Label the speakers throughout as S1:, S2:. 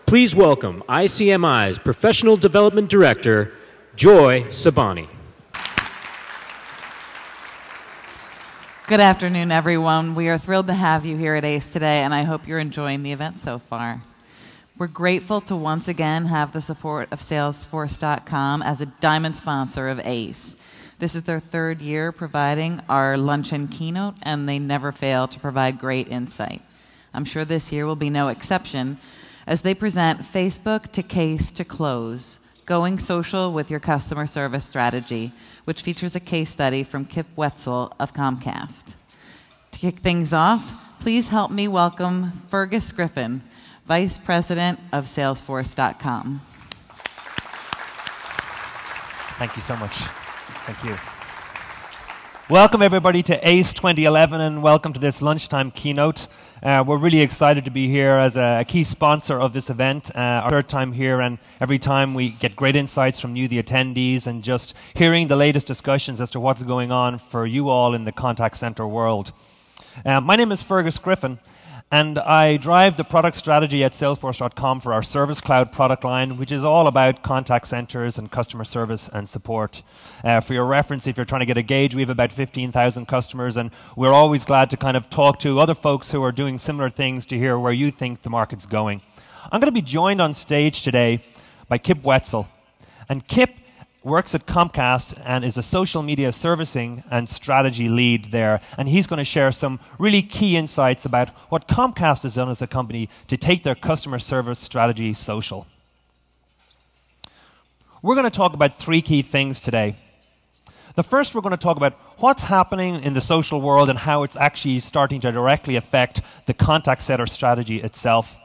S1: Please welcome ICMI's Professional Development Director, Joy Sabani.
S2: Good afternoon, everyone. We are thrilled to have you here at ACE today, and I hope you're enjoying the event so far. We're grateful to once again have the support of Salesforce.com as a diamond sponsor of ACE. This is their third year providing our luncheon keynote, and they never fail to provide great insight. I'm sure this year will be no exception as they present Facebook to Case to Close, Going Social with Your Customer Service Strategy, which features a case study from Kip Wetzel of Comcast. To kick things off, please help me welcome Fergus Griffin, Vice President of Salesforce.com.
S3: Thank you so much. Thank you. Welcome, everybody, to ACE 2011, and welcome to this lunchtime keynote. We're really excited to be here as a key sponsor of this event. Our third time here, and every time we get great insights from you, the attendees, and just hearing the latest discussions as to what's going on for you all in the contact center world. My name is Fergus Griffin, and I drive the product strategy at Salesforce.com for our Service Cloud product line, which is all about contact centers and customer service and support. For your reference, if you're trying to get a gauge, we have about 15,000 customers, and we're always glad to kind of talk to other folks who are doing similar things to hear where you think the market's going. I'm going to be joined on stage today by Kip Wetzel. And Kip works at Comcast and is a social media servicing and strategy lead there. And he's going to share some really key insights about what Comcast has done as a company to take their customer service strategy social. We're going to talk about three key things today. The first, we're going to talk about what's happening in the social world and how it's actually starting to directly affect the contact center strategy itself.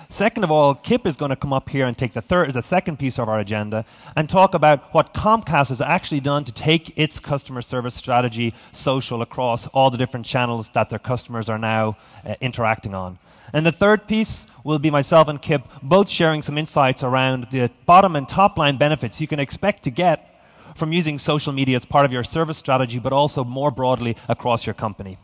S3: Second of all, Kip is going to come up here and take the second piece of our agenda and talk about what Comcast has actually done to take its customer service strategy social across all the different channels that their customers are now interacting on. And the third piece will be myself and Kip both sharing some insights around the bottom and top line benefits you can expect to get from using social media as part of your service strategy, but also more broadly across your company.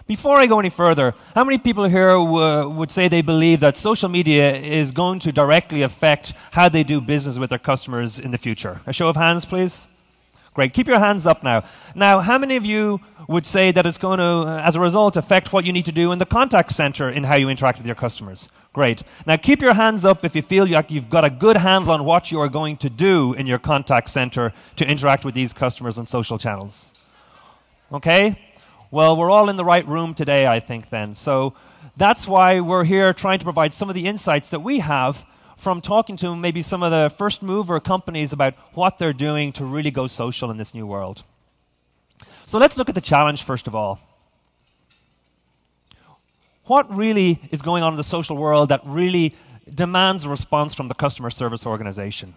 S3: Before I go any further, how many people here would say they believe that social media is going to directly affect how they do business with their customers in the future? A show of hands, please. Great. Keep your hands up now. Now, how many of you would say that it's going to, as a result, affect what you need to do in the contact center in how you interact with your customers? Great. Now, keep your hands up if you feel like you've got a good handle on what you are going to do in your contact center to interact with these customers on social channels. Okay? Well, we're all in the right room today, I think, then. So that's why we're here trying to provide some of the insights that we have from talking to maybe some of the first mover companies about what they're doing to really go social in this new world. So let's look at the challenge first of all. What really is going on in the social world that really demands a response from the customer service organization?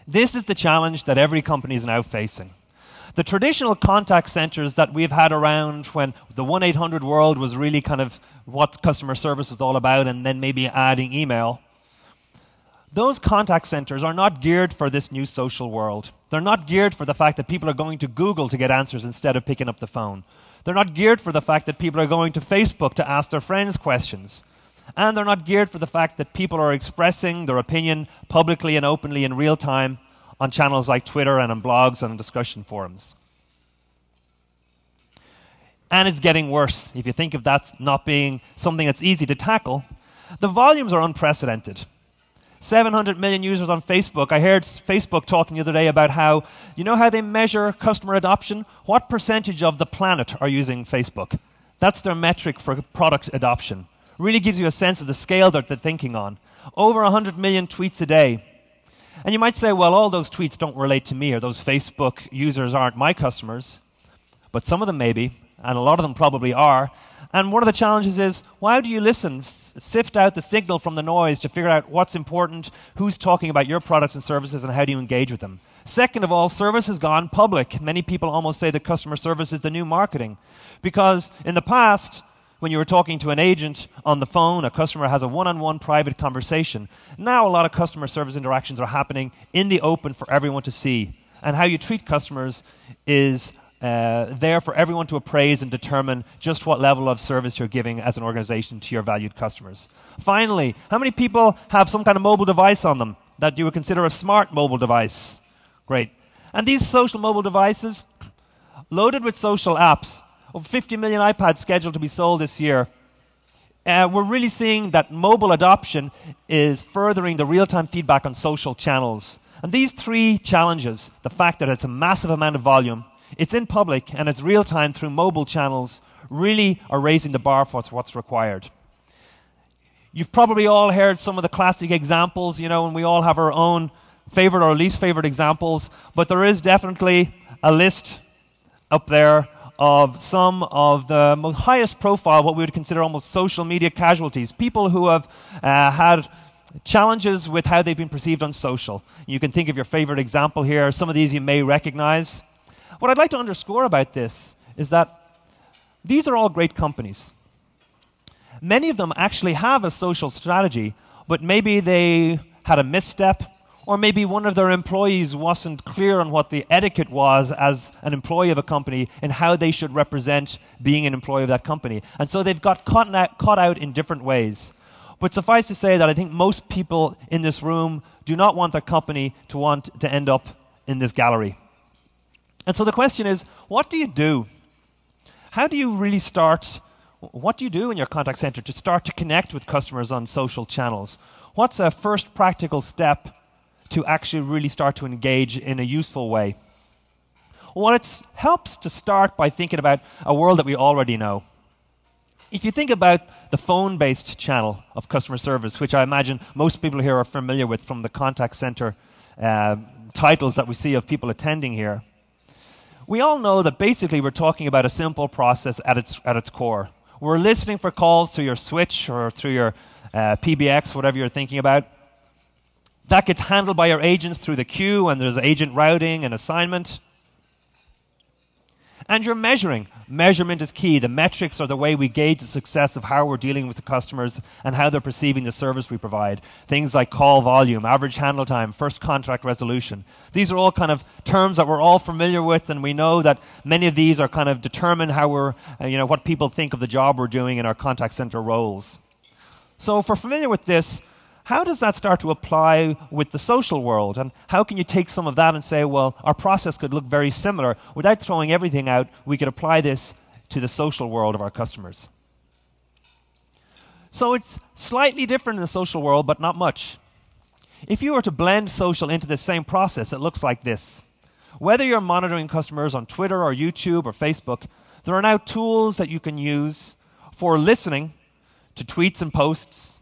S3: This is the challenge that every company is now facing. The traditional contact centers that we've had around when the 1-800 world was really kind of what customer service is all about, and then maybe adding email, those contact centers are not geared for this new social world. They're not geared for the fact that people are going to Google to get answers instead of picking up the phone. They're not geared for the fact that people are going to Facebook to ask their friends questions. And they're not geared for the fact that people are expressing their opinion publicly and openly in real time on channels like Twitter and on blogs and on discussion forums. And it's getting worse. If you think of that not being something that's easy to tackle, the volumes are unprecedented. 700 million users on Facebook. I heard Facebook talking the other day about how, you know how they measure customer adoption? What percentage of the planet are using Facebook? That's their metric for product adoption. Really gives you a sense of the scale that they're thinking on. Over 100 million tweets a day. And you might say, well, all those tweets don't relate to me, or those Facebook users aren't my customers. But some of them may be, and a lot of them probably are. And one of the challenges is, why do you listen, sift out the signal from the noise to figure out what's important, who's talking about your products and services, and how do you engage with them? Second of all, service has gone public. Many people almost say that customer service is the new marketing. Because in the past, when you were talking to an agent on the phone, a customer has a one-on-one private conversation. Now a lot of customer service interactions are happening in the open for everyone to see. And how you treat customers is there for everyone to appraise and determine just what level of service you're giving as an organization to your valued customers. Finally, how many people have some kind of mobile device on them that you would consider a smart mobile device? Great. And these social mobile devices, loaded with social apps, over 50 million iPads scheduled to be sold this year. We're really seeing that mobile adoption is furthering the real-time feedback on social channels. And these three challenges, the fact that it's a massive amount of volume, it's in public, and it's real-time through mobile channels, really are raising the bar for what's required. You've probably all heard some of the classic examples, you know, and we all have our own favorite or least favorite examples, but there is definitely a list up there of some of the most highest profile, what we would consider almost social media casualties, people who have had challenges with how they've been perceived on social. You can think of your favorite example here. Some of these you may recognize. What I'd like to underscore about this is that these are all great companies. Many of them actually have a social strategy, but maybe they had a misstep, or maybe one of their employees wasn't clear on what the etiquette was as an employee of a company and how they should represent being an employee of that company. And so they've got caught out in different ways. But suffice to say that I think most people in this room do not want their company to want to end up in this gallery. And so the question is, what do you do? How do you really start? What do you do in your contact center to start to connect with customers on social channels? What's a first practical step to actually really start to engage in a useful way? Well, it helps to start by thinking about a world that we already know. If you think about the phone-based channel of customer service, which I imagine most people here are familiar with from the contact center titles that we see of people attending here, we all know that basically we're talking about a simple process at its core. We're listening for calls through your switch or through your PBX, whatever you're thinking about. That gets handled by your agents through the queue, and there's agent routing and assignment. And you're measuring. Measurement is key. The metrics are the way we gauge the success of how we're dealing with the customers and how they're perceiving the service we provide. Things like call volume, average handle time, first contract resolution. These are all kind of terms that we're all familiar with, and we know that many of these are kind of determine how we're, what people think of the job we're doing in our contact center roles. So if we're familiar with this, how does that start to apply with the social world? And how can you take some of that and say, well, our process could look very similar. Without throwing everything out, we could apply this to the social world of our customers. So it's slightly different in the social world, but not much. If you were to blend social into the same process, it looks like this. Whether you're monitoring customers on Twitter or YouTube or Facebook, there are now tools that you can use for listening to tweets and posts.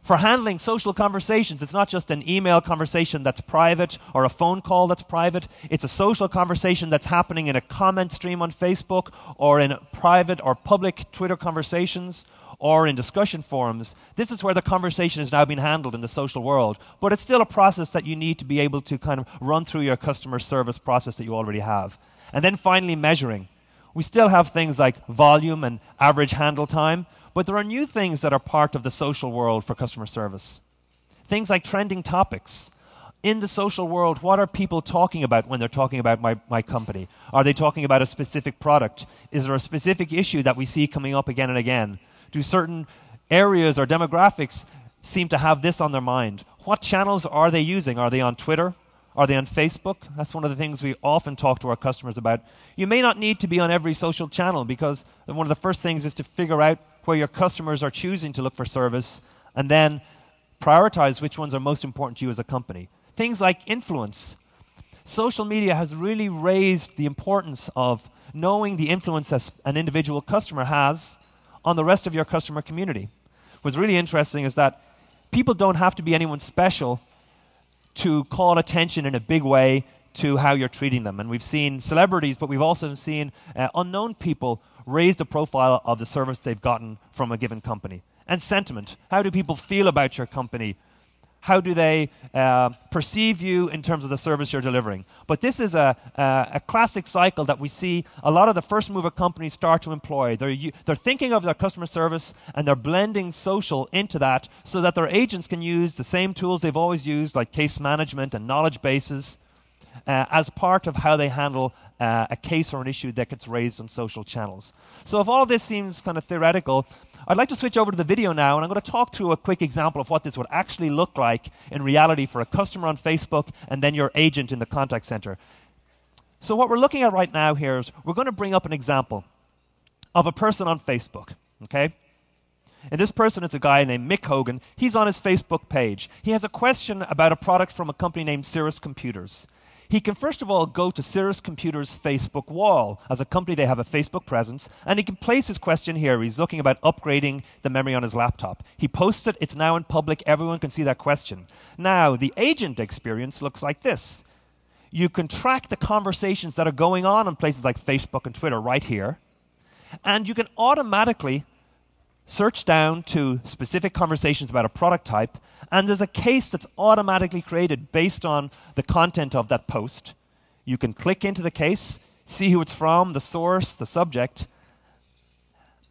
S3: For handling social conversations, it's not just an email conversation that's private or a phone call that's private. It's a social conversation that's happening in a comment stream on Facebook or in private or public Twitter conversations or in discussion forums. This is where the conversation is now being handled in the social world. But it's still a process that you need to be able to kind of run through your customer service process that you already have. And then finally, measuring. We still have things like volume and average handle time, but there are new things that are part of the social world for customer service. Things like trending topics. In the social world, what are people talking about when they're talking about my company? Are they talking about a specific product? Is there a specific issue that we see coming up again and again? Do certain areas or demographics seem to have this on their mind? What channels are they using? Are they on Twitter? Are they on Facebook? That's one of the things we often talk to our customers about. You may not need to be on every social channel, because one of the first things is to figure out where your customers are choosing to look for service, and then prioritize which ones are most important to you as a company. Things like influence. Social media has really raised the importance of knowing the influence that an individual customer has on the rest of your customer community. What's really interesting is that people don't have to be anyone special to call attention in a big way to how you're treating them. And we've seen celebrities, but we've also seen unknown people raise the profile of the service they've gotten from a given company. And sentiment. How do people feel about your company? How do they perceive you in terms of the service you're delivering? But this is a classic cycle that we see a lot of the first mover companies start to employ. They're thinking of their customer service, and they're blending social into that so that their agents can use the same tools they've always used, like case management and knowledge bases, as part of how they handle a case or an issue that gets raised on social channels. So if all of this seems kind of theoretical, I'd like to switch over to the video now, and I'm going to talk through a quick example of what this would actually look like in reality for a customer on Facebook and then your agent in the contact center. So what we're looking at right now here is we're going to bring up an example of a person on Facebook, okay? And this person is a guy named Mick Hogan. He's on his Facebook page. He has a question about a product from a company named Cirrus Computers. He can first of all go to Cirrus Computers' Facebook wall. As a company, they have a Facebook presence, and he can place his question here. He's looking about upgrading the memory on his laptop. He posts it. It's now in public. Everyone can see that question. Now, the agent experience looks like this. You can track the conversations that are going on places like Facebook and Twitter right here, and you can automatically search down to specific conversations about a product type, and there's a case that's automatically created based on the content of that post. You can click into the case, see who it's from, the source, the subject,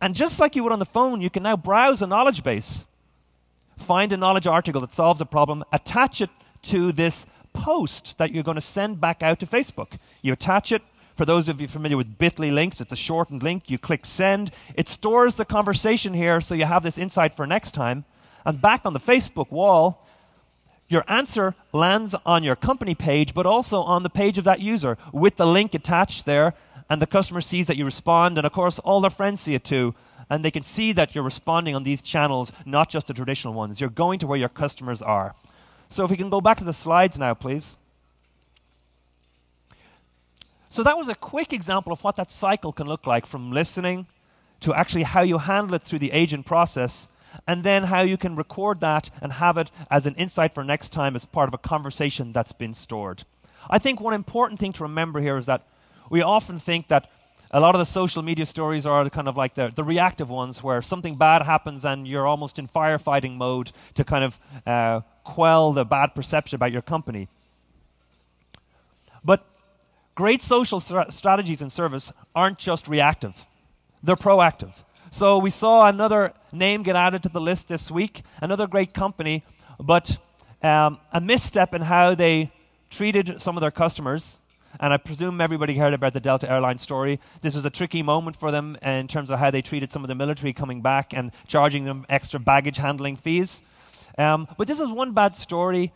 S3: and just like you would on the phone, you can now browse a knowledge base, find a knowledge article that solves a problem, attach it to this post that you're going to send back out to Facebook. You attach it. For those of you familiar with Bitly links, it's a shortened link. You click send. It stores the conversation here so you have this insight for next time. And back on the Facebook wall, your answer lands on your company page, but also on the page of that user with the link attached there. And the customer sees that you respond. And of course, all their friends see it too. And they can see that you're responding on these channels, not just the traditional ones. You're going to where your customers are. So if we can go back to the slides now, please. So that was a quick example of what that cycle can look like, from listening to actually how you handle it through the agent process, and then how you can record that and have it as an insight for next time as part of a conversation that's been stored. I think one important thing to remember here is that we often think that a lot of the social media stories are kind of like the reactive ones, where something bad happens and you're almost in firefighting mode to kind of quell the bad perception about your company. But great social strategies and service aren't just reactive. They're proactive. So we saw another name get added to the list this week, another great company, but a misstep in how they treated some of their customers. And I presume everybody heard about the Delta Airlines story. This was a tricky moment for them in terms of how they treated some of the military coming back and charging them extra baggage handling fees. But this is one bad story.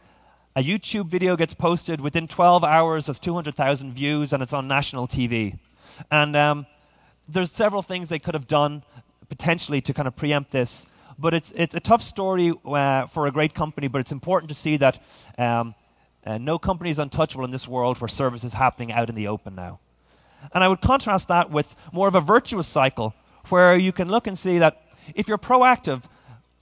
S3: A YouTube video gets posted within 12 hours, has 200,000 views, and it's on national TV. And there's several things they could have done potentially to kind of preempt this. But it's a tough story for a great company, but it's important to see that no company is untouchable in this world where service is happening out in the open now. And I would contrast that with more of a virtuous cycle, where you can look and see that if you're proactive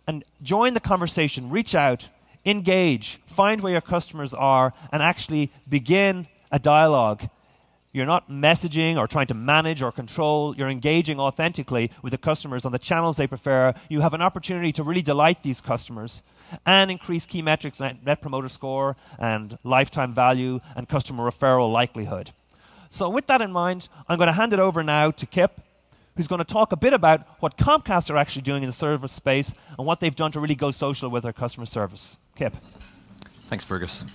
S3: and join the conversation, reach out, engage, find where your customers are, and actually begin a dialogue. You're not messaging or trying to manage or control. You're engaging authentically with the customers on the channels they prefer. You have an opportunity to really delight these customers and increase key metrics like Net Promoter Score and lifetime value and customer referral likelihood. So with that in mind, I'm going to hand it over now to Kip, who's going to talk a bit about what Comcast are actually doing in the service space and what they've done to really go social with their customer service. Kip.
S4: Thanks, Fergus.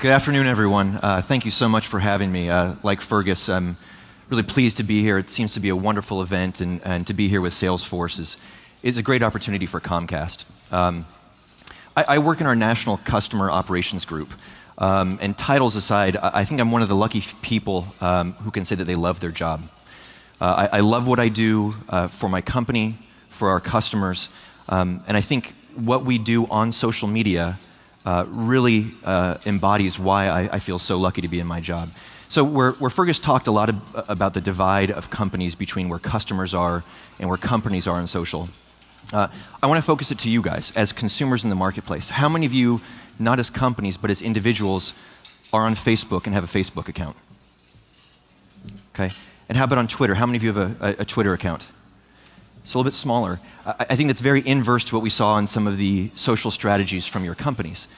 S4: Good afternoon, everyone. Thank you so much for having me. Like Fergus, I'm really pleased to be here. It seems to be a wonderful event, and to be here with Salesforce is a great opportunity for Comcast. I work in our National Customer Operations Group. And titles aside, I think I'm one of the lucky people who can say that they love their job. I love what I do for my company, for our customers, and I think what we do on social media really embodies why I feel so lucky to be in my job. So where Fergus talked a lot about the divide of companies between where customers are and where companies are on social, I want to focus it to you guys as consumers in the marketplace. How many of you, not as companies but as individuals, are on Facebook and have a Facebook account? Okay. And how about on Twitter? How many of you have a Twitter account? It's a little bit smaller. I think that's very inverse to what we saw in some of the social strategies from your companies.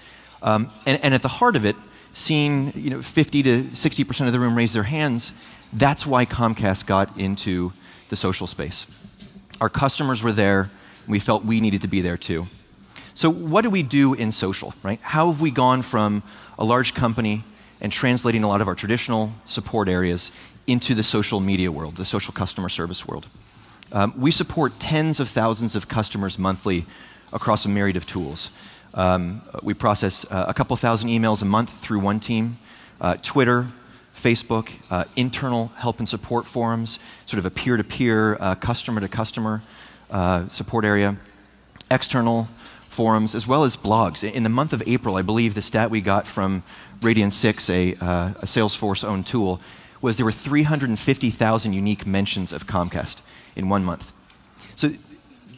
S4: And at the heart of it, seeing 50 to 60% of the room raise their hands, that's why Comcast got into the social space. Our customers were there, and we felt we needed to be there too. So what do we do in social, right? How have we gone from a large company and translating a lot of our traditional support areas into the social media world, the social customer service world? We support tens of thousands of customers monthly across a myriad of tools. We process a couple thousand emails a month through one team, Twitter, Facebook, internal help and support forums, sort of a peer-to-peer, customer-to-customer support area, external forums, as well as blogs. In the month of April, I believe the stat we got from Radian6, a Salesforce-owned tool, was there were 350,000 unique mentions of Comcast in 1 month. So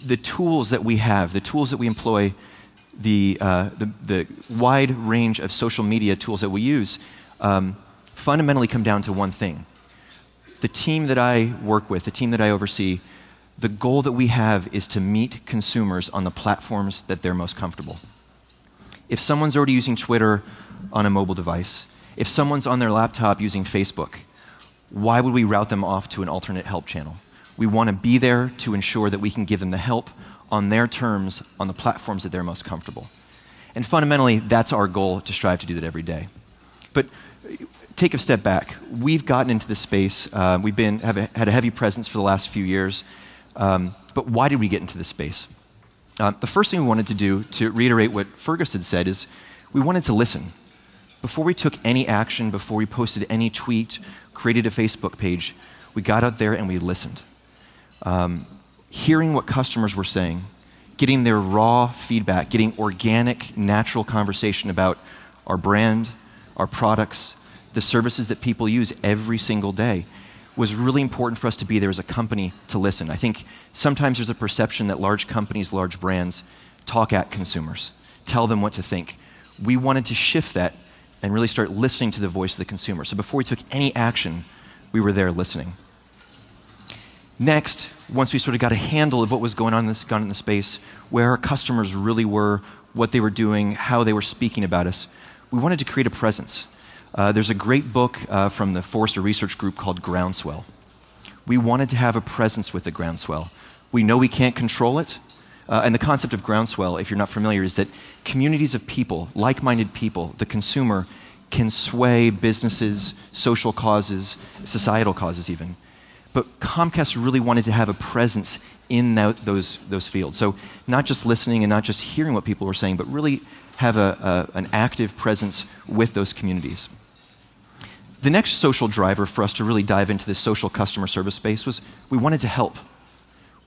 S4: the tools that we have, the tools that we employ, the wide range of social media tools that we use fundamentally come down to one thing. The team that I work with, the team that I oversee, the goal that we have is to meet consumers on the platforms that they're most comfortable. If someone's already using Twitter on a mobile device, if someone's on their laptop using Facebook, why would we route them off to an alternate help channel? We want to be there to ensure that we can give them the help on their terms on the platforms that they're most comfortable. And fundamentally, that's our goal, to strive to do that every day. But take a step back. We've gotten into this space. We've had a heavy presence for the last few years. But why did we get into this space? The first thing we wanted to do, to reiterate what Fergus had said, is we wanted to listen. Before we took any action, before we posted any tweet, created a Facebook page, we got out there and we listened. Hearing what customers were saying, getting their raw feedback, getting organic, natural conversation about our brand, our products, the services that people use every single day, was really important for us to be there as a company to listen. I think sometimes there's a perception that large companies, large brands, talk at consumers, tell them what to think. We wanted to shift that and really start listening to the voice of the consumer. So before we took any action, we were there listening. Next, once we sort of got a handle of what was going on in the space, where our customers really were, what they were doing, how they were speaking about us, we wanted to create a presence. There's a great book from the Forrester Research Group called Groundswell. We wanted to have a presence with the Groundswell. We know we can't control it. And the concept of Groundswell, if you're not familiar, is that communities of people, like-minded people, the consumer, can sway businesses, social causes, societal causes even. But Comcast really wanted to have a presence in those fields. So not just listening and not just hearing what people were saying, but really have an active presence with those communities. The next social driver for us to really dive into this social customer service space was we wanted to help.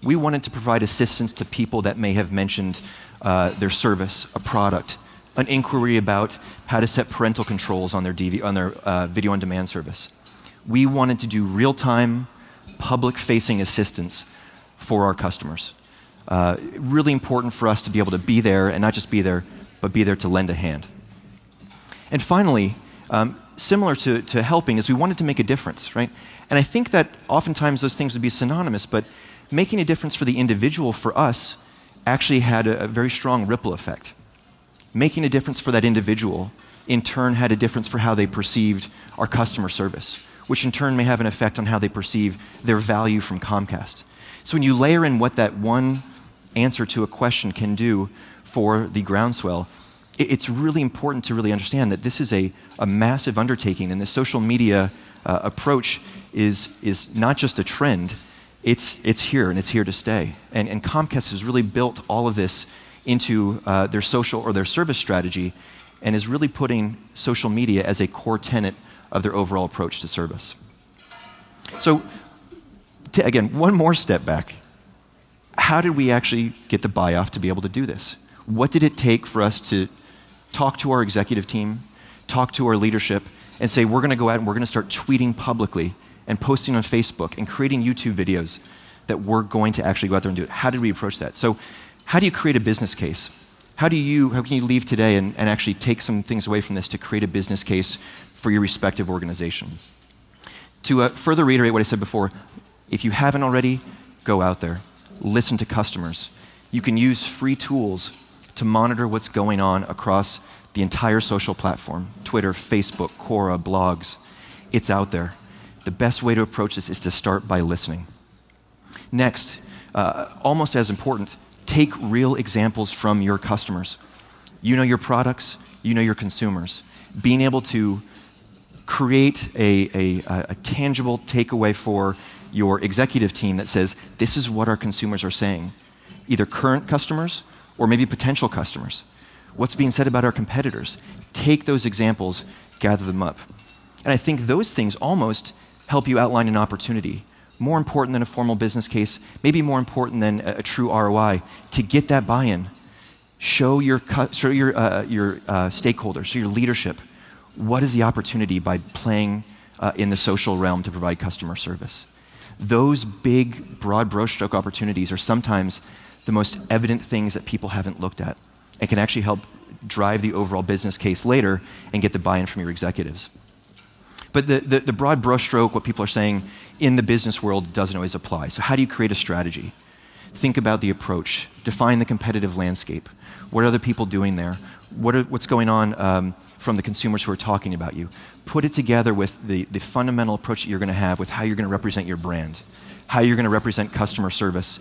S4: We wanted to provide assistance to people that may have mentioned their service, a product, an inquiry about how to set parental controls on their video on demand service. We wanted to do real-time, public-facing assistance for our customers. Really important for us to be able to be there, and not just be there, but be there to lend a hand. And finally, similar to helping, is we wanted to make a difference, right? And I think that oftentimes those things would be synonymous, but making a difference for the individual, for us, actually had a very strong ripple effect. Making a difference for that individual, in turn, had a difference for how they perceived our customer service, which in turn may have an effect on how they perceive their value from Comcast. So when you layer in what that one answer to a question can do for the Groundswell, it's really important to really understand that this is a massive undertaking, and the social media approach is not just a trend, it's here, and it's here to stay. And Comcast has really built all of this into their social or their service strategy, and is really putting social media as a core tenet of their overall approach to service. So, again, one more step back. How did we actually get the buy-off to be able to do this? What did it take for us to talk to our executive team, talk to our leadership, and say, we're going to go out and we're going to start tweeting publicly and posting on Facebook and creating YouTube videos that we're going to actually go out there and do it? How did we approach that? So how do you create a business case? How can you leave today and actually take some things away from this to create a business case for your respective organization? To further reiterate what I said before, if you haven't already, go out there. Listen to customers. You can use free tools to monitor what's going on across the entire social platform, Twitter, Facebook, Quora, blogs. It's out there. The best way to approach this is to start by listening. Next, almost as important, take real examples from your customers. You know your products, you know your consumers. Being able to create a tangible takeaway for your executive team that says, this is what our consumers are saying. Either current customers or maybe potential customers. What's being said about our competitors? Take those examples, gather them up. And I think those things almost help you outline an opportunity. More important than a formal business case, maybe more important than a true ROI. To get that buy-in, show your stakeholders, show your leadership, what is the opportunity by playing in the social realm to provide customer service. Those big, broad brushstroke opportunities are sometimes the most evident things that people haven't looked at and can actually help drive the overall business case later and get the buy-in from your executives. But the broad brushstroke, what people are saying in the business world, doesn't always apply. So how do you create a strategy? Think about the approach. Define the competitive landscape. What are other people doing there? What's going on from the consumers who are talking about you? Put it together with the fundamental approach that you're going to have with how you're going to represent your brand, how you're going to represent customer service.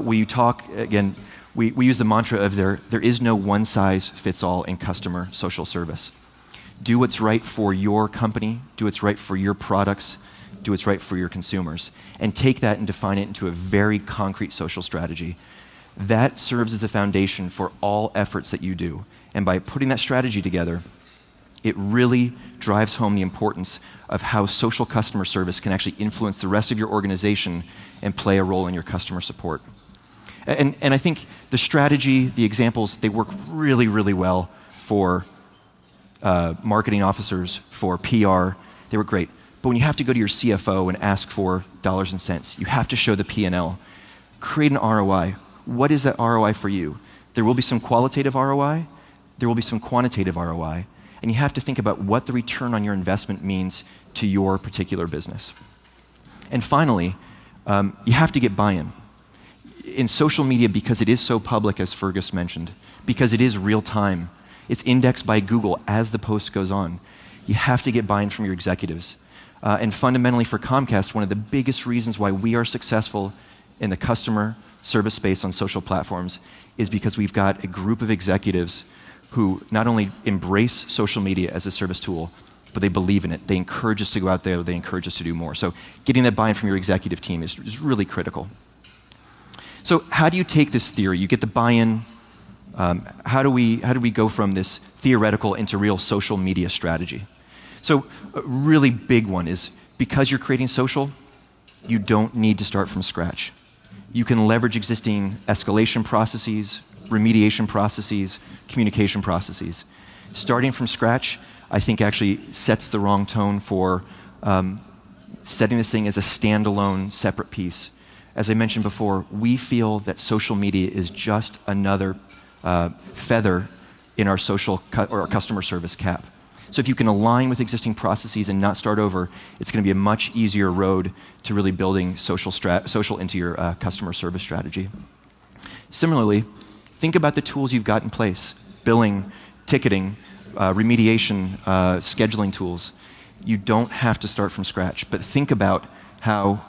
S4: We talk, again, we use the mantra of there is no one-size-fits-all in customer social service. Do what's right for your company, do what's right for your products, do what's right for your consumers, and take that and define it into a very concrete social strategy. That serves as the foundation for all efforts that you do. And by putting that strategy together, it really drives home the importance of how social customer service can actually influence the rest of your organization and play a role in your customer support. And I think the strategy, the examples, they work really, really well for marketing officers, for PR. They were great. But when you have to go to your CFO and ask for dollars and cents, you have to show the P&L. Create an ROI. What is that ROI for you? There will be some qualitative ROI. There will be some quantitative ROI. And you have to think about what the return on your investment means to your particular business. And finally, you have to get buy-in. In social media, because it is so public, as Fergus mentioned, because it is real time, it's indexed by Google as the post goes on. You have to get buy-in from your executives. And fundamentally for Comcast, one of the biggest reasons why we are successful in the customer service space on social platforms is because we've got a group of executives who not only embrace social media as a service tool, but they believe in it. They encourage us to go out there. They encourage us to do more. So getting that buy-in from your executive team is really critical. So how do you take this theory? You get the buy-in. How do we go from this theoretical into real social media strategy? So a really big one is because you're creating social, you don't need to start from scratch. You can leverage existing escalation processes, remediation processes, communication processes. Starting from scratch, I think actually sets the wrong tone for setting this thing as a standalone, separate piece. As I mentioned before, we feel that social media is just another feather in our social or our customer service cap. So if you can align with existing processes and not start over, it's going to be a much easier road to really building social into your customer service strategy. Similarly, think about the tools you've got in place: billing, ticketing, remediation, scheduling tools. You don't have to start from scratch, but think about how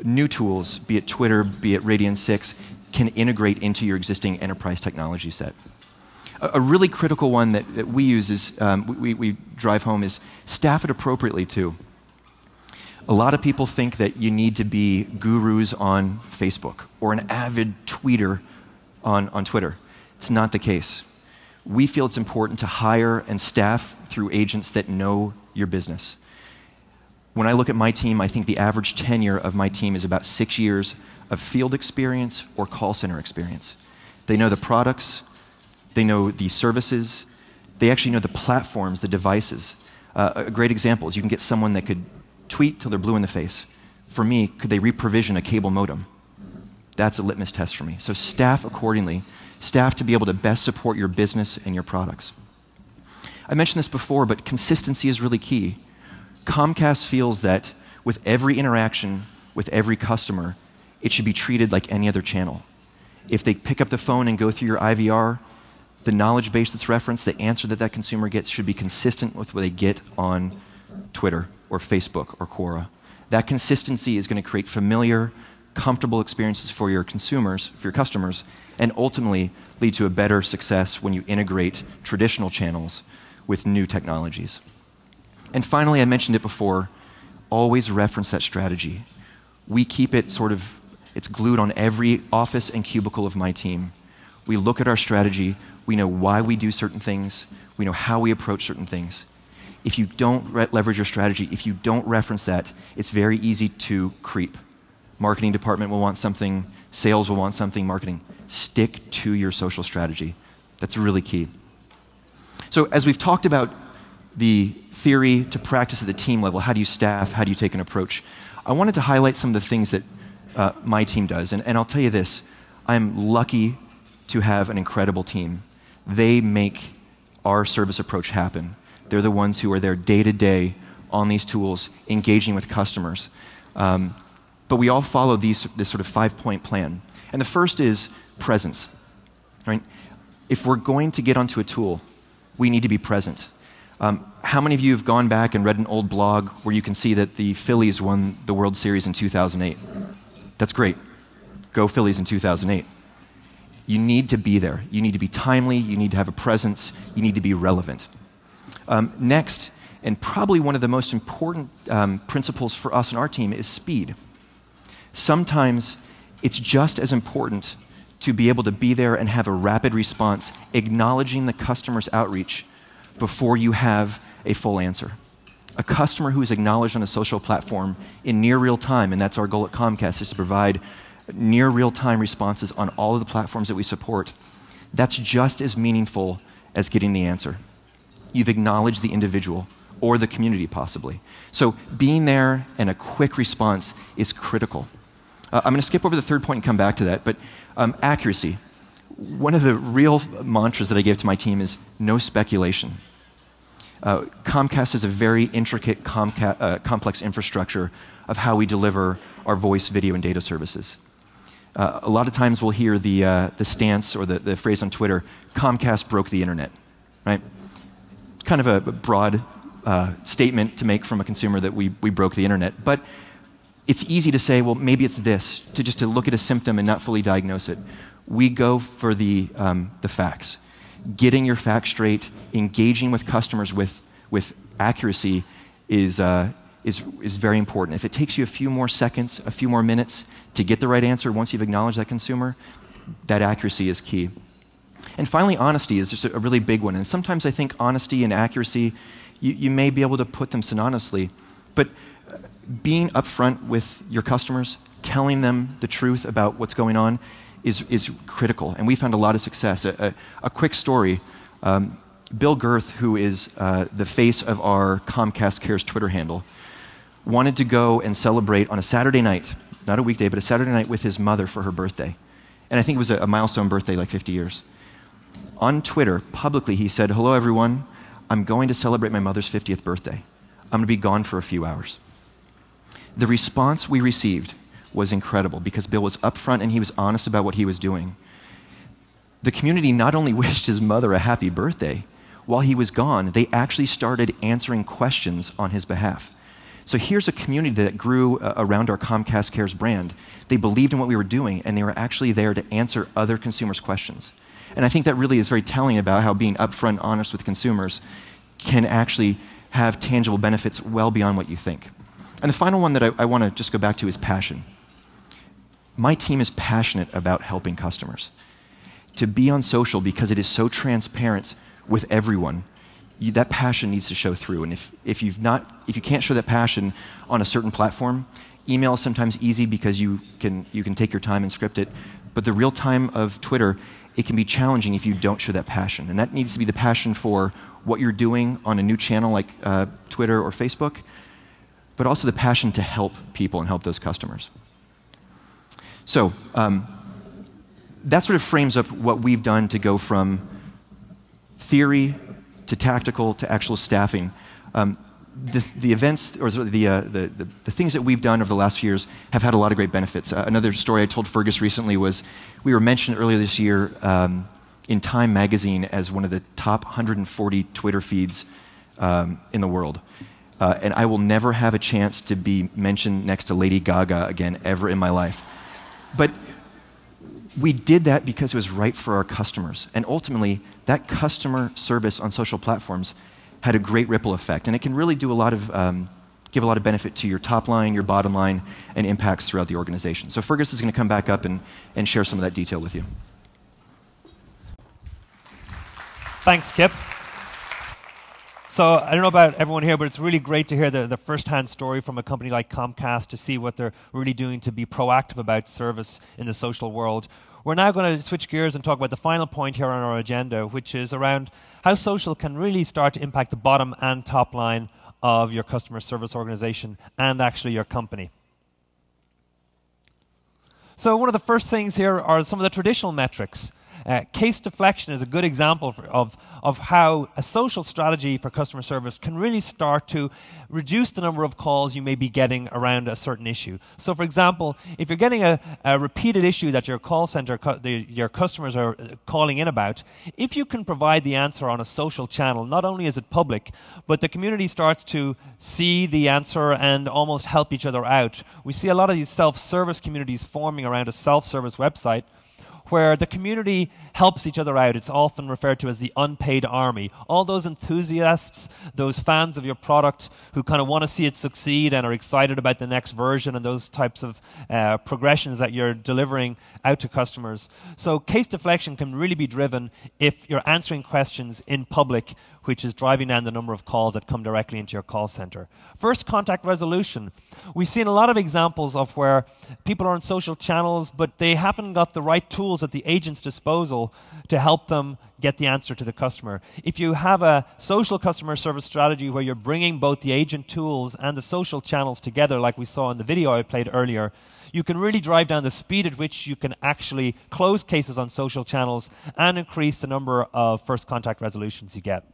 S4: new tools, be it Twitter, be it Radian6, can integrate into your existing enterprise technology set. A really critical one that we use is, we drive home, is staff it appropriately too. A lot of people think that you need to be gurus on Facebook or an avid tweeter on Twitter. It's not the case. We feel it's important to hire and staff through agents that know your business. When I look at my team, I think the average tenure of my team is about 6 years of field experience or call center experience. They know the products, they know the services, they actually know the platforms, the devices. A great example is you can get someone that could tweet till they're blue in the face. For me, could they reprovision a cable modem? That's a litmus test for me. So staff accordingly. Staff to be able to best support your business and your products. I mentioned this before, but consistency is really key. Comcast feels that with every interaction, with every customer, it should be treated like any other channel. If they pick up the phone and go through your IVR, the knowledge base that's referenced, the answer that that consumer gets should be consistent with what they get on Twitter or Facebook or Quora. That consistency is going to create familiar comfortable experiences for your consumers, for your customers, and ultimately lead to a better success when you integrate traditional channels with new technologies. And finally, I mentioned it before, always reference that strategy. We keep it it's glued on every office and cubicle of my team. We look at our strategy, we know why we do certain things, we know how we approach certain things. If you don't leverage your strategy, if you don't reference that, it's very easy to creep. Marketing department will want something, sales will want something, marketing. Stick to your social strategy. That's really key. So as we've talked about the theory to practice at the team level, how do you staff, how do you take an approach, I wanted to highlight some of the things that my team does. And I'll tell you this, I'm lucky to have an incredible team. They make our service approach happen. They're the ones who are there day to day on these tools, engaging with customers. But we all follow this sort of 5-point plan. And the first is presence. Right? If we're going to get onto a tool, we need to be present. How many of you have gone back and read an old blog where you can see that the Phillies won the World Series in 2008? That's great. Go Phillies in 2008. You need to be there. You need to be timely. You need to have a presence. You need to be relevant. Next, and probably one of the most important principles for us and our team is speed. Sometimes it's just as important to be able to be there and have a rapid response, acknowledging the customer's outreach before you have a full answer. A customer who is acknowledged on a social platform in near real time, and that's our goal at Comcast, is to provide near real-time responses on all of the platforms that we support. That's just as meaningful as getting the answer. You've acknowledged the individual or the community possibly. So being there and a quick response is critical. I'm going to skip over the third point and come back to that, but accuracy. One of the real mantras that I gave to my team is no speculation. Comcast is a very intricate, complex infrastructure of how we deliver our voice, video, and data services. A lot of times we'll hear the stance or the phrase on Twitter, Comcast broke the internet, right? It's kind of a broad statement to make from a consumer that we broke the internet, but it's easy to say, well, maybe it's this, to look at a symptom and not fully diagnose it. We go for the facts. Getting your facts straight, engaging with customers with accuracy is very important. If it takes you a few more seconds, a few more minutes to get the right answer once you've acknowledged that consumer, that accuracy is key. And finally, honesty is just a really big one. And sometimes I think honesty and accuracy, you may be able to put them synonymously, but being upfront with your customers, telling them the truth about what's going on is critical. And we found a lot of success. A quick story, Bill Girth, who is the face of our Comcast Cares Twitter handle, wanted to go and celebrate on a Saturday night, not a weekday, but a Saturday night with his mother for her birthday. And I think it was a milestone birthday, like 50 years. On Twitter, publicly, he said, "Hello, everyone. I'm going to celebrate my mother's 50th birthday. I'm going to be gone for a few hours." The response we received was incredible because Bill was upfront and he was honest about what he was doing. The community not only wished his mother a happy birthday, while he was gone, they actually started answering questions on his behalf. So here's a community that grew around our Comcast Cares brand. They believed in what we were doing, and they were actually there to answer other consumers' questions. And I think that really is very telling about how being upfront and honest with consumers can actually have tangible benefits well beyond what you think. And the final one that I want to just go back to is passion. My team is passionate about helping customers. To be on social, because it is so transparent with everyone, that passion needs to show through. And if you can't show that passion on a certain platform, email is sometimes easy because you can take your time and script it. But the real time of Twitter, it can be challenging if you don't show that passion. And that needs to be the passion for what you're doing on a new channel like Twitter or Facebook, but also the passion to help people and help those customers. So that sort of frames up what we've done to go from theory to tactical to actual staffing. The events or the things that we've done over the last few years have had a lot of great benefits. Another story I told Fergus recently was we were mentioned earlier this year in Time magazine as one of the top 140 Twitter feeds in the world. And I will never have a chance to be mentioned next to Lady Gaga again ever in my life. But we did that because it was right for our customers. And ultimately, that customer service on social platforms had a great ripple effect. And it can really do a lot of, give a lot of benefit to your top line, your bottom line, and impacts throughout the organization. So Fergus is going to come back up and share some of that detail with you.
S3: Thanks, Kip. So I don't know about everyone here, but it's really great to hear the first-hand story from a company like Comcast to see what they're really doing to be proactive about service in the social world. We're now going to switch gears and talk about the final point here on our agenda, which is around how social can really start to impact the bottom and top line of your customer service organization and actually your company. So one of the first things here are some of the traditional metrics. Case deflection is a good example of how a social strategy for customer service can really start to reduce the number of calls you may be getting around a certain issue. So for example, if you're getting a repeated issue that your call center, your customers are calling in about, if you can provide the answer on a social channel, not only is it public, but the community starts to see the answer and almost help each other out. We see a lot of these self-service communities forming around a self-service website where the community helps each other out. It's often referred to as the unpaid army. All those enthusiasts, those fans of your product who kind of want to see it succeed and are excited about the next version and those types of progressions that you're delivering out to customers. So case deflection can really be driven if you're answering questions in public, which is driving down the number of calls that come directly into your call center. First contact resolution. We've seen a lot of examples of where people are on social channels, but they haven't got the right tools at the agent's disposal to help them get the answer to the customer. If you have a social customer service strategy where you're bringing both the agent tools and the social channels together, like we saw in the video I played earlier, you can really drive down the speed at which you can actually close cases on social channels and increase the number of first contact resolutions you get.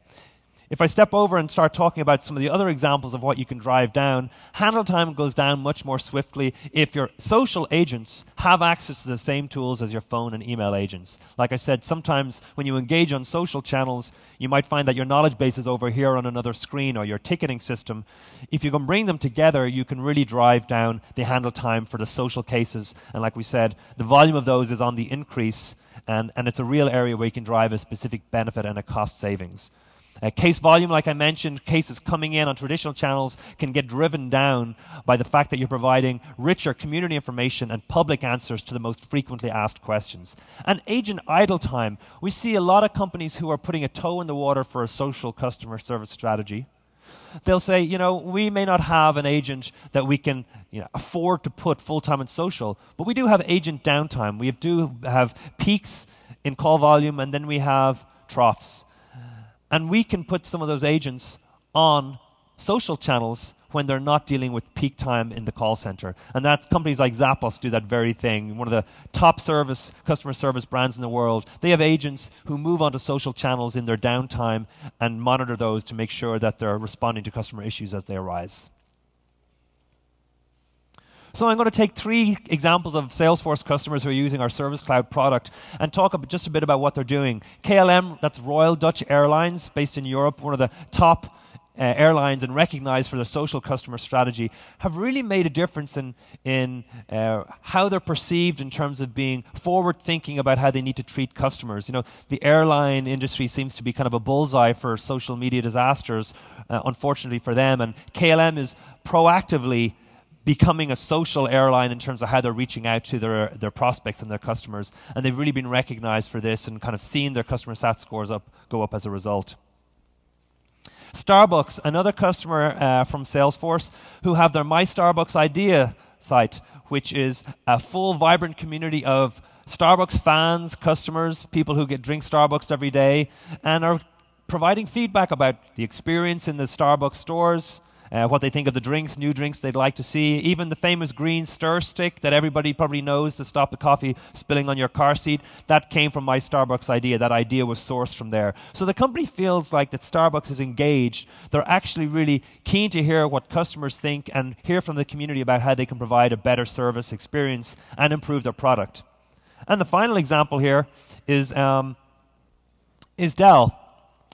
S3: If I step over and start talking about some of the other examples of what you can drive down, handle time goes down much more swiftly if your social agents have access to the same tools as your phone and email agents. Like I said, sometimes when you engage on social channels, you might find that your knowledge base is over here on another screen or your ticketing system. If you can bring them together, you can really drive down the handle time for the social cases. And like we said, the volume of those is on the increase, and it's a real area where you can drive a specific benefit and a cost savings. Case volume, like I mentioned, cases coming in on traditional channels can get driven down by the fact that you're providing richer community information and public answers to the most frequently asked questions. And agent idle time. We see a lot of companies who are putting a toe in the water for a social customer service strategy. They'll say, you know, we may not have an agent that we can afford to put full-time in social, but we do have agent downtime. We do have peaks in call volume, and then we have troughs. And we can put some of those agents on social channels when they're not dealing with peak time in the call center. And that's companies like Zappos do that very thing. One of the top customer service brands in the world. They have agents who move onto social channels in their downtime and monitor those to make sure that they're responding to customer issues as they arise. So I'm going to take 3 examples of Salesforce customers who are using our Service Cloud product and talk just a bit about what they're doing. KLM, that's Royal Dutch Airlines, based in Europe, one of the top airlines and recognized for their social customer strategy, have really made a difference in how they're perceived in terms of being forward-thinking about how they need to treat customers. You know, the airline industry seems to be kind of a bullseye for social media disasters, unfortunately for them, and KLM is proactively becoming a social airline in terms of how they're reaching out to their prospects and their customers. And they've really been recognized for this and kind of seen their customer sat scores go up as a result. Starbucks, another customer from Salesforce, who have their My Starbucks Idea site, which is a full, vibrant community of Starbucks fans, customers, people who drink Starbucks every day, and are providing feedback about the experience in the Starbucks stores, what they think of the drinks, new drinks they'd like to see, even the famous green stir stick that everybody probably knows to stop the coffee spilling on your car seat. That came from My Starbucks Idea. That idea was sourced from there. So the company feels like that Starbucks is engaged. They're actually really keen to hear what customers think and hear from the community about how they can provide a better service experience and improve their product. And the final example here is Dell.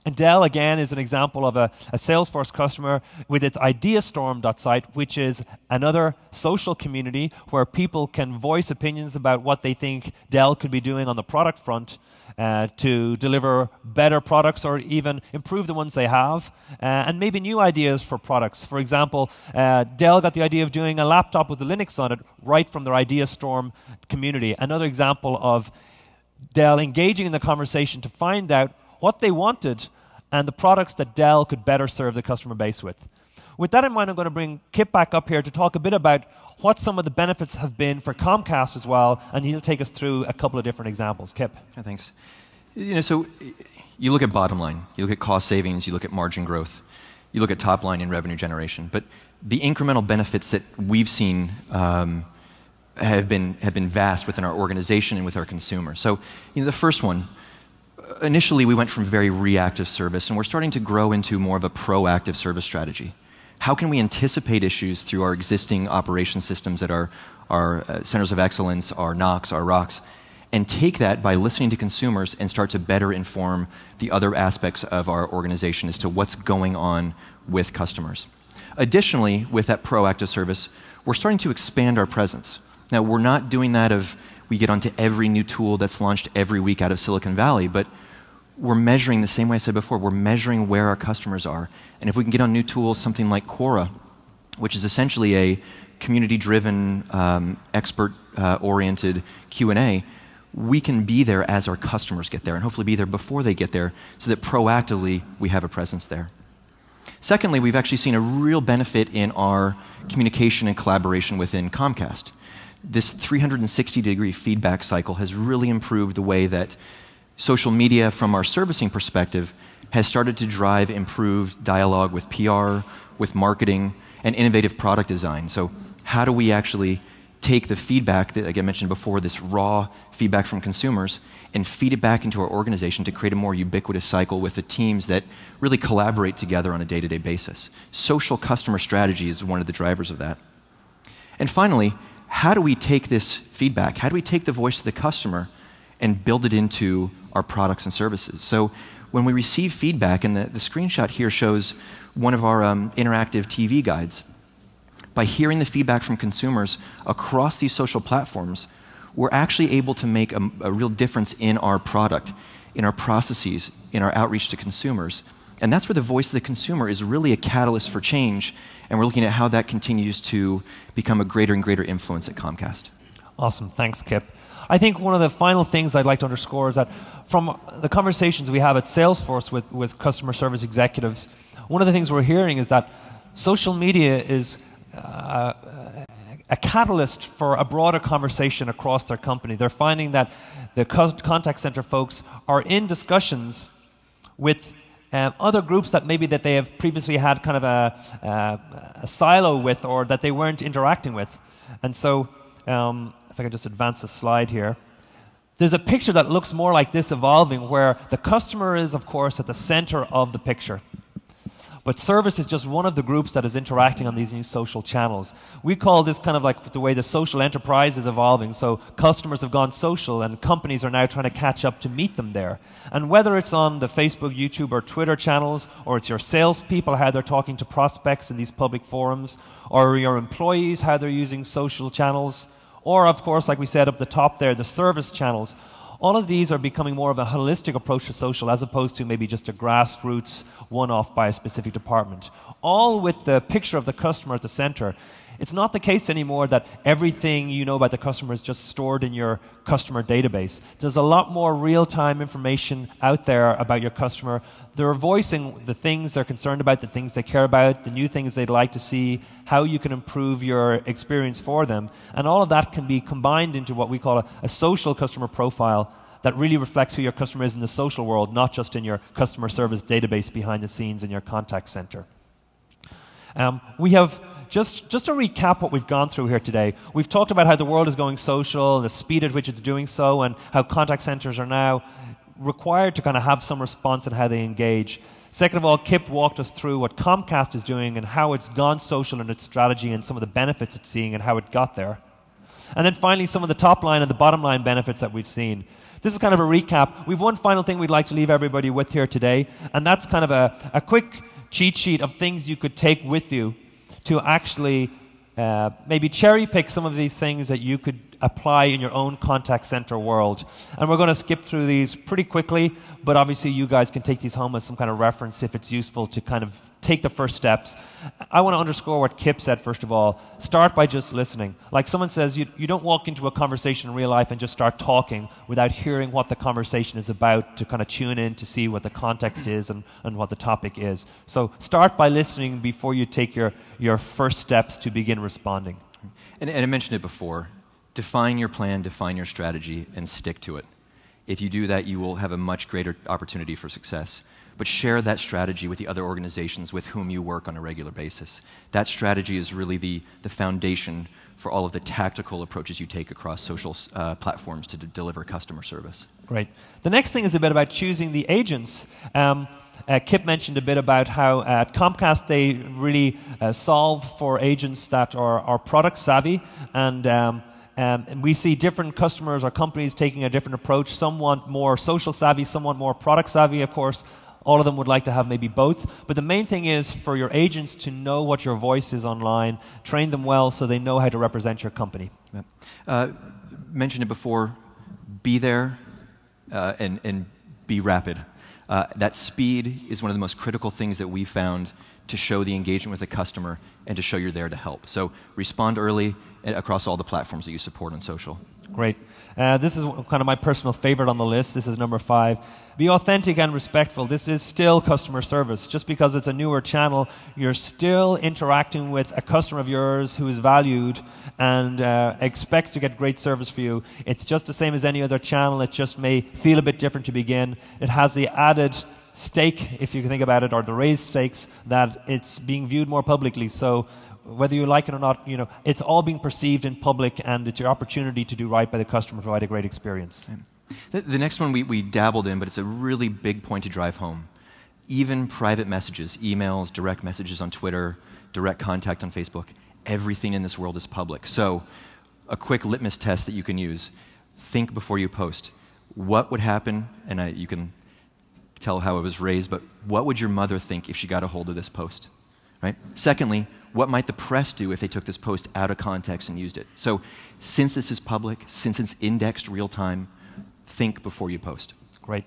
S3: And Dell, again, is an example of a Salesforce customer with its Ideastorm.site, which is another social community where people can voice opinions about what they think Dell could be doing on the product front to deliver better products or even improve the ones they have, and maybe new ideas for products. For example, Dell got the idea of doing a laptop with a Linux on it right from their Ideastorm community. Another example of Dell engaging in the conversation to find out what they wanted and the products that Dell could better serve the customer base with. With that in mind, I'm going to bring Kip back up here to talk a bit about what some of the benefits have been for Comcast as well, and he'll take us through a couple of different examples. Kip.
S4: Yeah, thanks. So you look at bottom line, you look at cost savings, you look at margin growth, you look at top line and revenue generation. But the incremental benefits that we've seen have been vast within our organization and with our consumers. So the first one, initially we went from very reactive service, and we're starting to grow into more of a proactive service strategy. How can we anticipate issues through our existing operation systems at our centers of excellence, our NOCs, our ROCs, and take that by listening to consumers and start to better inform the other aspects of our organization as to what's going on with customers. Additionally, with that proactive service, we're starting to expand our presence. Now, we're not doing that of we get onto every new tool that's launched every week out of Silicon Valley, but we're measuring the same way I said before, we're measuring where our customers are. And if we can get on new tools, something like Quora, which is essentially a community-driven, expert-oriented Q&A, we can be there as our customers get there and hopefully be there before they get there so that proactively we have a presence there. Secondly, we've actually seen a real benefit in our communication and collaboration within Comcast. This 360-degree feedback cycle has really improved the way that social media from our servicing perspective has started to drive improved dialogue with PR, with marketing, and innovative product design. So how do we actually take the feedback that, like I mentioned before, this raw feedback from consumers, and feed it back into our organization to create a more ubiquitous cycle with the teams that really collaborate together on a day-to-day basis. Social customer strategy is one of the drivers of that. And finally, how do we take this feedback? How do we take the voice of the customer and build it into our products and services? So when we receive feedback, and the screenshot here shows one of our interactive TV guides, by hearing the feedback from consumers across these social platforms, we're actually able to make a real difference in our product, in our processes, in our outreach to consumers. And that's where the voice of the consumer is really a catalyst for change, and we're looking at how that continues to become a greater and greater influence at Comcast.
S3: Awesome. Thanks, Kip. I think one of the final things I'd like to underscore is that from the conversations we have at Salesforce with customer service executives, one of the things we're hearing is that social media is a catalyst for a broader conversation across their company. They're finding that the contact center folks are in discussions with other groups that maybe that they have previously had kind of a silo with, or that they weren't interacting with. And so, if I could just advance the slide here, there's a picture that looks more like this evolving, where the customer is, of course, at the center of the picture. But service is just one of the groups that is interacting on these new social channels. We call this kind of like the way the social enterprise is evolving. So customers have gone social, and companies are now trying to catch up to meet them there. And whether it's on the Facebook, YouTube, or Twitter channels, or it's your salespeople, how they're talking to prospects in these public forums, or your employees, how they're using social channels, or of course, like we said up the top there, the service channels. All of these are becoming more of a holistic approach to social, as opposed to maybe just a grassroots one-off by a specific department. All with the picture of the customer at the center. It's not the case anymore that everything you know about the customer is just stored in your customer database. There's a lot more real-time information out there about your customer. They're voicing the things they're concerned about, the things they care about, the new things they'd like to see, how you can improve your experience for them. And all of that can be combined into what we call a social customer profile that really reflects who your customer is in the social world, not just in your customer service database behind the scenes in your contact center. We have, just to recap what we've gone through here today, we've talked about how the world is going social, the speed at which it's doing so, and how contact centers are now required to kind of have some response in how they engage. Second of all, Kip walked us through what Comcast is doing and how it's gone social in its strategy and some of the benefits it's seeing and how it got there. And then finally, some of the top line and the bottom line benefits that we've seen. This is kind of a recap. We've one final thing we'd like to leave everybody with here today, and that's kind of a quick cheat sheet of things you could take with you to actually maybe cherry pick some of these things that you could apply in your own contact center world. And we're going to skip through these pretty quickly, but obviously you guys can take these home as some kind of reference if it's useful to kind of take the first steps. I want to underscore what Kip said, first of all. Start by just listening. Like someone says, you don't walk into a conversation in real life and just start talking without hearing what the conversation is about, to kind of tune in to see what the context is and what the topic is. So start by listening before you take your first steps to begin responding.
S4: And I mentioned it before. Define your plan, define your strategy, and stick to it. If you do that, you will have a much greater opportunity for success. But share that strategy with the other organizations with whom you work on a regular basis. That strategy is really the foundation for all of the tactical approaches you take across social platforms to deliver customer service.
S3: Great. The next thing is a bit about choosing the agents. Kip mentioned a bit about how at Comcast they really solve for agents that are product savvy, and we see different customers or companies taking a different approach. Some want more social savvy, some want more product savvy, of course. All of them would like to have maybe both. But the main thing is for your agents to know what your voice is online, train them well so they know how to represent your company.
S4: Yep. Mentioned it before, be there and be rapid. That speed is one of the most critical things that we found to show the engagement with the customer and to show you're there to help. So respond early across all the platforms that you support on social.
S3: Great. This is kind of my personal favorite on the list. This is number 5. Be authentic and respectful. This is still customer service. Just because it's a newer channel, you're still interacting with a customer of yours who is valued and expects to get great service for you. It's just the same as any other channel. It just may feel a bit different to begin. It has the added stake, if you can think about it, or the raised stakes, that it's being viewed more publicly. So whether you like it or not, it's all being perceived in public, and it's your opportunity to do right by the customer, provide a great experience.
S4: The next one we dabbled in, but it's a really big point to drive home. Even private messages, emails, direct messages on Twitter, direct contact on Facebook, everything in this world is public. So a quick litmus test that you can use. Think before you post. What would happen, and you can tell how it was raised, but what would your mother think if she got a hold of this post? Right? Secondly, what might the press do if they took this post out of context and used it? So since this is public, since it's indexed real time, think before you post.
S3: Great.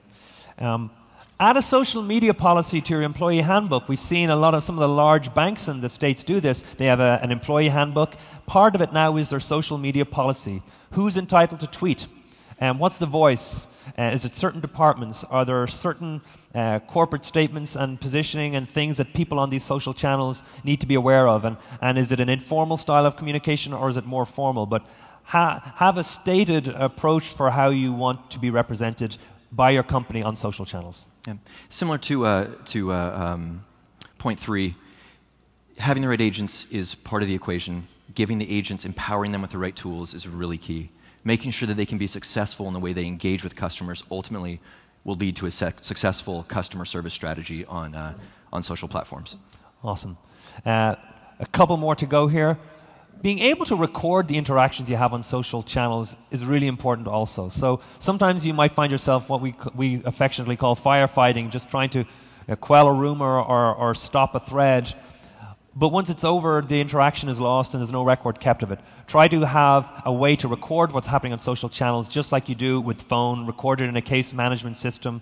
S3: Add a social media policy to your employee handbook. We've seen some of the large banks in the States do this. They have an employee handbook. Part of it now is their social media policy. Who's entitled to tweet? What's the voice? Is it certain departments? Are there certain corporate statements and positioning and things that people on these social channels need to be aware of? And is it an informal style of communication, or is it more formal? But have a stated approach for how you want to be represented by your company on social channels.
S4: Yeah. Similar to point 3, having the right agents is part of the equation. Giving the agents, empowering them with the right tools is really key. Making sure that they can be successful in the way they engage with customers ultimately will lead to a successful customer service strategy on social platforms.
S3: Awesome. A couple more to go here. Being able to record the interactions you have on social channels is really important also. So sometimes you might find yourself what we affectionately call firefighting, just trying to quell a rumor or stop a thread. But once it's over, the interaction is lost and there's no record kept of it. Try to have a way to record what's happening on social channels, just like you do with phone, record it in a case management system,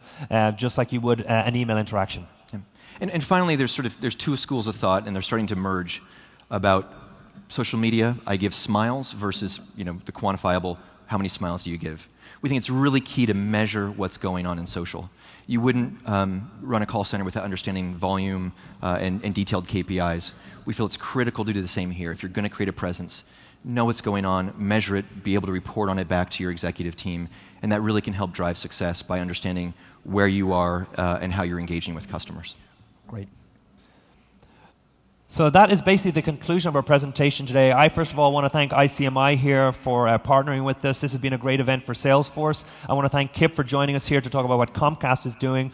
S3: just like you would an email interaction.
S4: Yeah. And finally, there's 2 schools of thought, and they're starting to merge about social media. I give smiles versus the quantifiable, how many smiles do you give? We think it's really key to measure what's going on in social. You wouldn't run a call center without understanding volume and detailed KPIs. We feel it's critical to do the same here. If you're going to create a presence, know what's going on, measure it, be able to report on it back to your executive team, and that really can help drive success by understanding where you are and how you're engaging with customers.
S3: Great. So that is basically the conclusion of our presentation today. I first of all want to thank ICMI here for partnering with this. This has been a great event for Salesforce. I want to thank Kip for joining us here to talk about what Comcast is doing.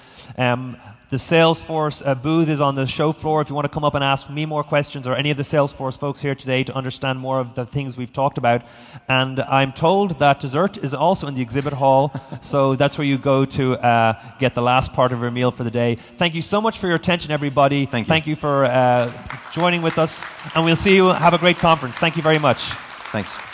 S3: The Salesforce booth is on the show floor if you want to come up and ask me more questions or any of the Salesforce folks here today to understand more of the things we've talked about. And I'm told that dessert is also in the exhibit hall, so that's where you go to get the last part of your meal for the day. Thank you so much for your attention, everybody.
S4: Thank you
S3: for joining with us, and we'll see you. Have a great conference. Thank you very much.
S4: Thanks.